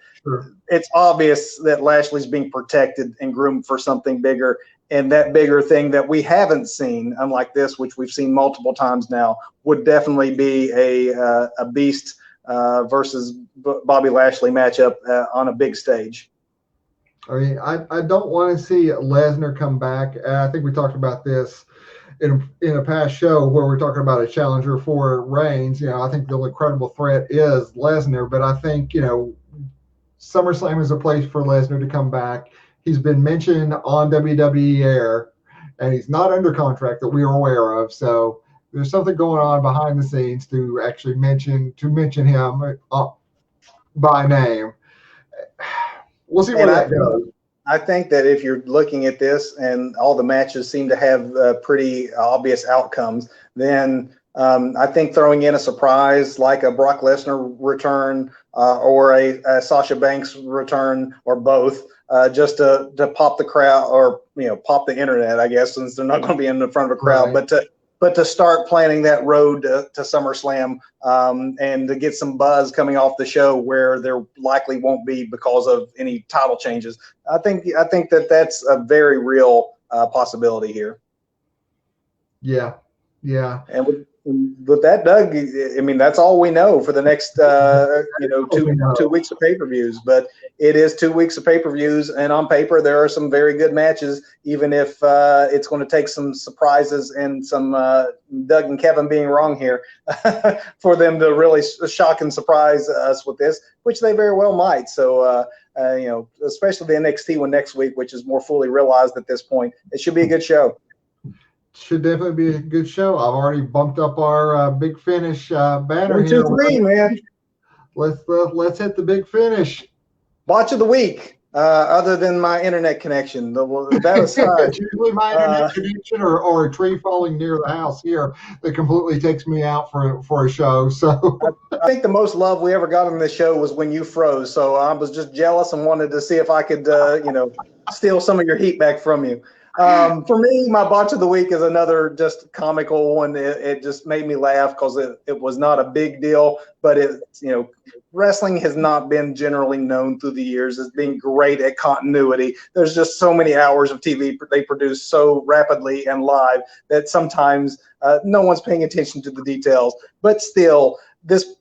it's obvious that Lashley's being protected and groomed for something bigger. And that bigger thing that we haven't seen, unlike this, which we've seen multiple times now, would definitely be a Beast versus Bobby Lashley matchup on a big stage. I mean, I don't want to see Lesnar come back. I think we talked about this in a past show where we're talking about a challenger for Reigns. I think the incredible threat is Lesnar, but I think, SummerSlam is a place for Lesnar to come back. He's been mentioned on WWE Air, and he's not under contract that we are aware of. So there's something going on behind the scenes to actually mention him by name. We'll see where that goes. I think that if you're looking at this and all the matches seem to have pretty obvious outcomes, then I think throwing in a surprise like a Brock Lesnar return or a Sasha Banks return or both, just to pop the crowd or pop the internet, I guess, since they're not going to be in front of a crowd, right. But to start planning that road to SummerSlam and to get some buzz coming off the show where there likely won't be because of any title changes. I think that that's a very real possibility here. Yeah. And with that, Doug, I mean, that's all we know for the next 2 weeks of pay-per-views. But it is 2 weeks of pay-per-views, and on paper there are some very good matches, even if it's going to take some surprises and some Doug and Kevin being wrong here for them to really shock and surprise us with this, which they very well might. So especially the NXT one next week, which is more fully realized at this point, it should be a good show. Should definitely be a good show. I've already bumped up our big finish banner 1, 2, 3, man. Let's hit the big finish. Botch of the week. Other than my internet connection. That aside, it's usually my internet connection or a tree falling near the house here that completely takes me out for a show. So I think the most love we ever got on this show was when you froze. So I was just jealous and wanted to see if I could, steal some of your heat back from you. For me, my botch of the week is another just comical one. It just made me laugh because it was not a big deal, but wrestling has not been generally known through the years as being great at continuity. There's just so many hours of TV they produce so rapidly and live that sometimes no one's paying attention to the details. But still, this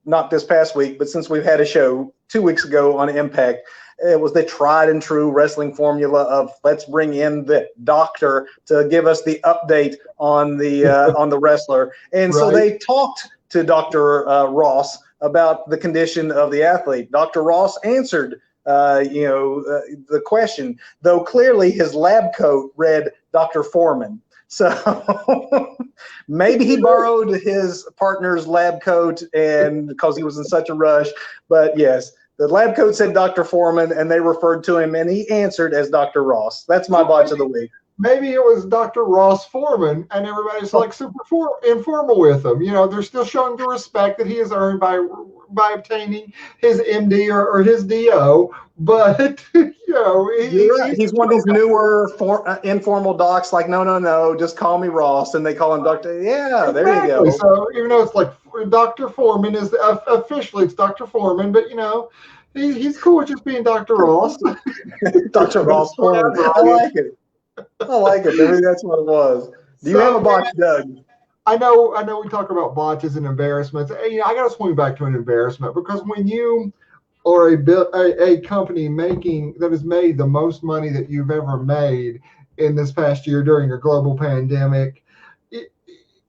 not this past week, but since we've had a show 2 weeks ago on Impact, it was the tried and true wrestling formula of let's bring in the doctor to give us the update on the wrestler. And so they talked to Dr. Ross about the condition of the athlete. Dr. Ross answered, the question, though clearly his lab coat read Dr. Foreman. So maybe he borrowed his partner's lab coat and because he was in such a rush. But yes, the lab coat said Dr. Foreman, and they referred to him, and he answered as Dr. Ross. That's my botch of the week. Maybe it was Dr. Ross Foreman, and everybody's like super informal with him. They're still showing the respect that he has earned by obtaining his MD or his DO. But he's one of these newer informal docs. Like, no, just call me Ross, and they call him Doctor. Yeah, exactly. There you go. So even though it's like Dr. Foreman is officially it's Dr. Foreman, but he's cool with just being Dr. Ross. Dr. Ross Foreman. I like it. Maybe that's what it was. Do you have a botch, Doug? I know we talk about botches and embarrassments. I got to swing back to an embarrassment because when you are a company that has made the most money that you've ever made in this past year during a global pandemic,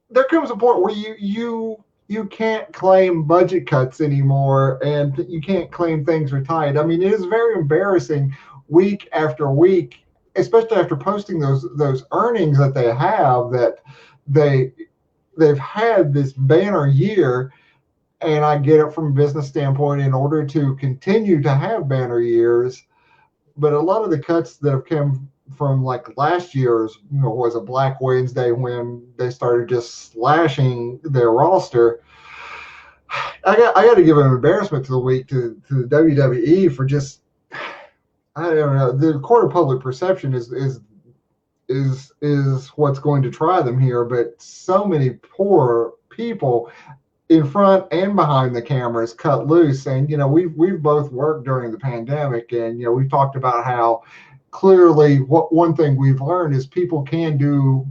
there comes a point where you can't claim budget cuts anymore and you can't claim things are tight. I mean, it is very embarrassing week after week, especially after posting those earnings that they have, that they've had this banner year. And I get it from a business standpoint in order to continue to have banner years. But a lot of the cuts that have come from like last year's, was a Black Wednesday when they started just slashing their roster. I got to give an embarrassment to the week to the WWE for just, I don't know. The court of public perception is what's going to try them here. But so many poor people in front and behind the cameras cut loose. And we've both worked during the pandemic, and we've talked about how clearly one thing we've learned is people can do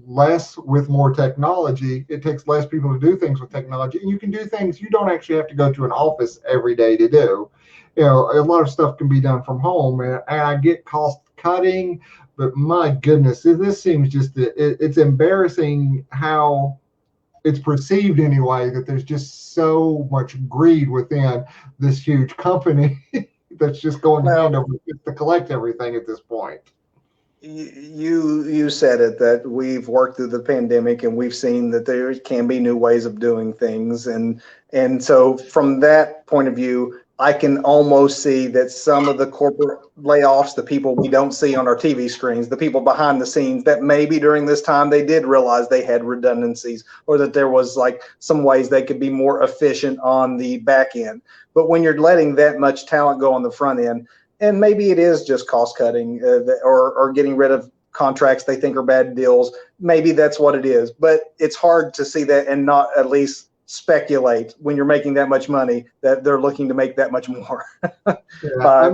less with more technology. It takes less people to do things with technology, and you can do things you don't actually have to go to an office every day to do. A lot of stuff can be done from home, and I get cost cutting, but my goodness, this seems it's embarrassing how it's perceived anyway, that there's just so much greed within this huge company that's just going hand over fist to collect everything at this point. You said it, that we've worked through the pandemic and we've seen that there can be new ways of doing things. And so from that point of view, I can almost see that some of the corporate layoffs, the people we don't see on our TV screens, the people behind the scenes, that maybe during this time they did realize they had redundancies or that there was like some ways they could be more efficient on the back end. But when you're letting that much talent go on the front end, and maybe it is just cost cutting or getting rid of contracts they think are bad deals, maybe that's what it is. But it's hard to see that and not at least speculate when you're making that much money that they're looking to make that much more by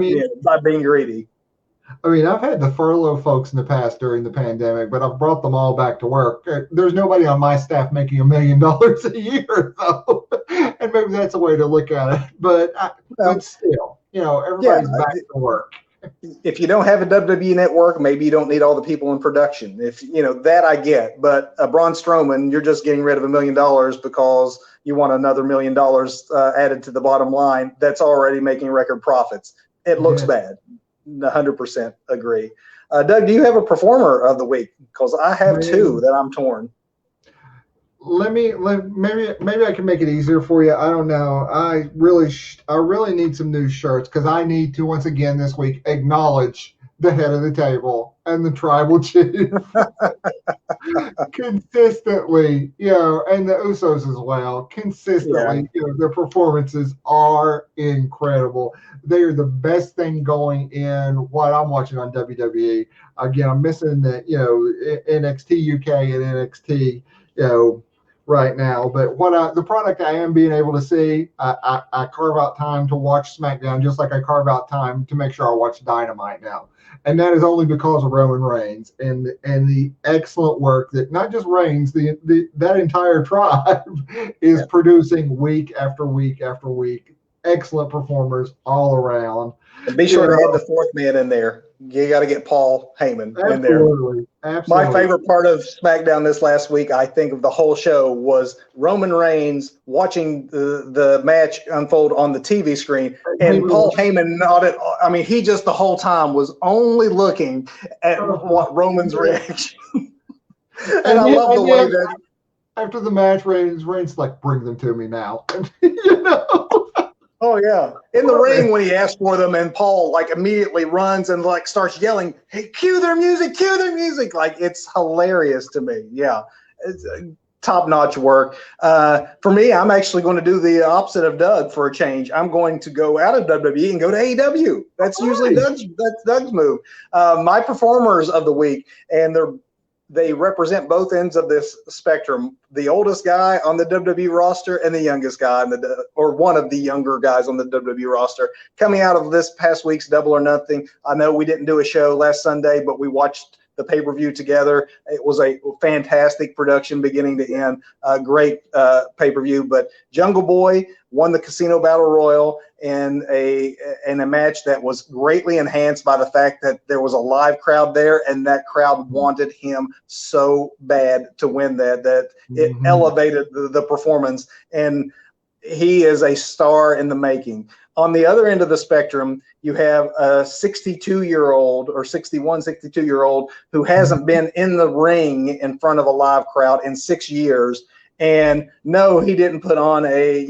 being greedy. I mean, I've had to furlough folks in the past during the pandemic, but I've brought them all back to work. There's nobody on my staff making $1 million a year, though. And maybe that's a way to look at it. But still, everybody's back to work. If you don't have a WWE network, maybe you don't need all the people in production. If that I get, but Braun Strowman, you're just getting rid of $1 million because you want another $1 million added to the bottom line. That's already making record profits. It looks bad. 100% agree. Doug, do you have a performer of the week? Because I have two that I'm torn. maybe I can make it easier for you. I don't know. I really need some new shirts because I need to once again this week acknowledge the head of the table and the tribal chief consistently, and the Usos as well. Consistently, their performances are incredible. They are the best thing going in what I'm watching on WWE. Again, I'm missing the NXT UK and NXT right now, but the product I am being able to see, I carve out time to watch SmackDown just like I carve out time to make sure I watch Dynamite now. And that is only because of Roman Reigns and the excellent work that not just Reigns, that entire tribe is producing week after week after week. Excellent performers all around. And be sure to have the fourth man in there. You got to get Paul Heyman in there. Absolutely. My favorite part of SmackDown this last week, I think, of the whole show was Roman Reigns watching the match unfold on the TV screen, and Paul Heyman nodded. I mean, he just the whole time was only looking at what Roman's reaction. And I love the way that after the match, Reigns like, bring them to me now. Oh, yeah. In the ring when he asked for them, and Paul, like, immediately runs and, like, starts yelling, hey, cue their music, cue their music. Like, it's hilarious to me. Yeah. It's top-notch work. For me, I'm actually going to do the opposite of Doug for a change. I'm going to go out of WWE and go to AEW. That's usually Doug's move. My performers of the week, and they represent both ends of this spectrum. The oldest guy on the WWE roster and the youngest guy or one of the younger guys on the WWE roster. Coming out of this past week's Double or Nothing, I know we didn't do a show last Sunday, but we watched the pay-per-view together. It was a fantastic production beginning to end, great pay-per-view. But Jungle Boy won the Casino Battle Royal in a match that was greatly enhanced by the fact that there was a live crowd there, and that crowd wanted him so bad to win that it elevated the performance, and he is a star in the making. On the other end of the spectrum, you have a 62-year-old or 62-year-old who hasn't been in the ring in front of a live crowd in 6 years. And no, he didn't put on a,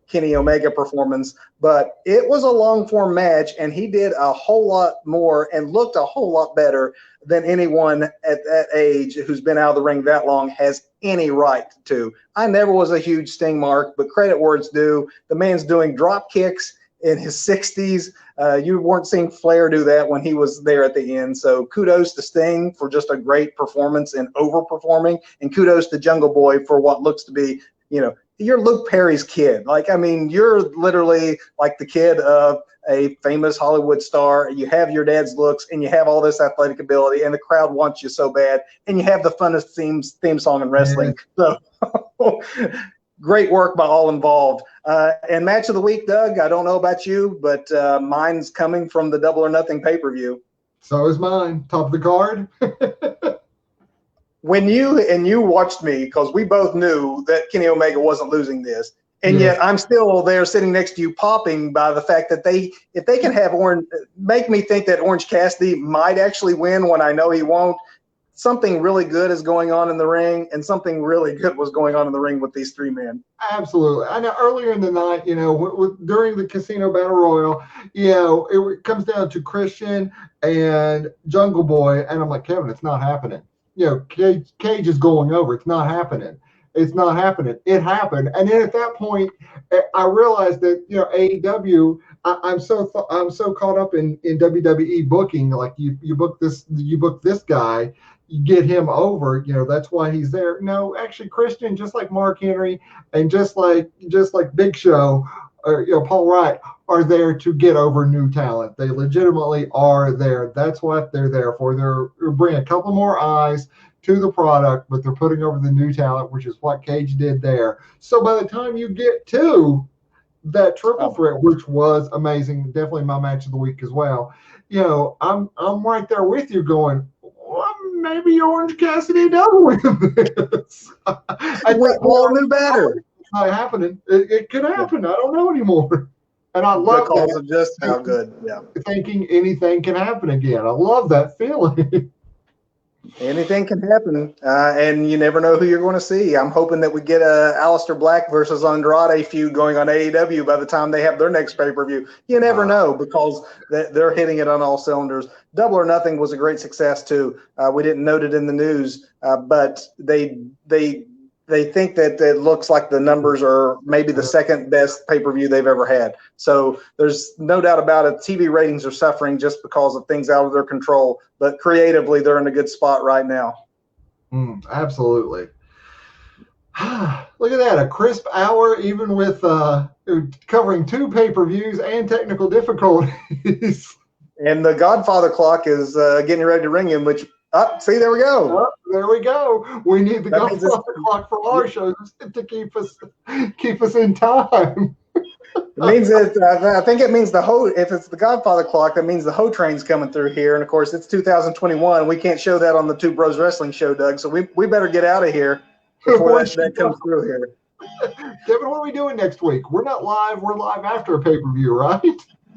Kenny Omega performance, but it was a long form match, and he did a whole lot more and looked a whole lot better than anyone at that age who's been out of the ring that long has any right to. I never was a huge Sting mark, but credit where it's due. The man's doing drop kicks in his 60s. You weren't seeing Flair do that when he was there at the end. So kudos to Sting for just a great performance and overperforming, and kudos to Jungle Boy for what looks to be, you're Luke Perry's kid. Like, I mean, you're literally like the kid of a famous Hollywood star. You have your dad's looks, and you have all this athletic ability, and the crowd wants you so bad, and you have the funnest theme song in wrestling. So great work by all involved. And match of the week, Doug, I don't know about you, but mine's coming from the Double or Nothing pay-per-view. So is mine. Top of the card. When you watched me, because we both knew that Kenny Omega wasn't losing this, and yet I'm still there sitting next to you, popping by the fact that if they can have make me think that Orange Cassidy might actually win when I know he won't. Something really good is going on in the ring, and something really good was going on in the ring with these three men. Absolutely. I know earlier in the night, during the Casino Battle Royal, it comes down to Christian and Jungle Boy, and I'm like, Kevin, it's not happening. Cage is going over. It's not happening. It's not happening. It happened. And then at that point, I realized that, AEW, I'm so caught up in WWE booking. Like you book this guy, you get him over, that's why he's there. No, actually Christian, just like Mark Henry and just like Big Show, or Paul Wright, are there to get over new talent. They legitimately are there. That's what they're there for. They're bringing a couple more eyes to the product, but they're putting over the new talent, which is what Cage did there. So by the time you get to that triple threat, which was amazing, definitely my match of the week as well, I'm right there with you going, well, maybe Orange Cassidy does win this. We all knew better. It's not happening. It could happen. I don't know anymore. And I love because of just how good. Yeah. Thinking anything can happen again. I love that feeling. Anything can happen, and you never know who you're going to see. I'm hoping that we get a Aleister Black versus Andrade feud going on AEW by the time they have their next pay-per-view. You never know, because they're hitting it on all cylinders. Double or Nothing was a great success too. We didn't note it in the news, but they think that it looks like the numbers are maybe the second best pay-per-view they've ever had. So there's no doubt about it. TV ratings are suffering just because of things out of their control, but creatively they're in a good spot right now. Absolutely. Look at that, a crisp hour, even with covering 2 pay-per-views and technical difficulties. And the Godfather clock is getting ready to ring in, which see, there we go. There we go. We need the Godfather clock for our shows to keep us in time. It means that I think it means if it's the Godfather clock, that means the Ho train's coming through here. And of course, it's 2021. We can't show that on the Two Bros Wrestling show, Doug. So we better get out of here before that comes through here. Kevin, what are we doing next week? We're not live. We're live after a pay-per-view, right?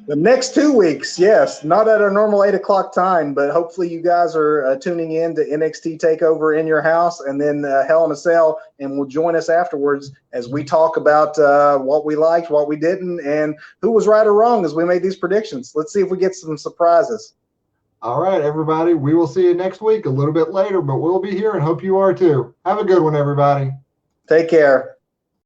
The next 2 weeks, yes, not at our normal 8 o'clock time, but hopefully you guys are tuning in to NXT TakeOver in your house, and then Hell in a Cell, and will join us afterwards as we talk about what we liked, what we didn't, and who was right or wrong as we made these predictions. Let's see if we get some surprises. All right, everybody. We will see you next week, a little bit later, but we'll be here and hope you are too. Have a good one, everybody. Take care.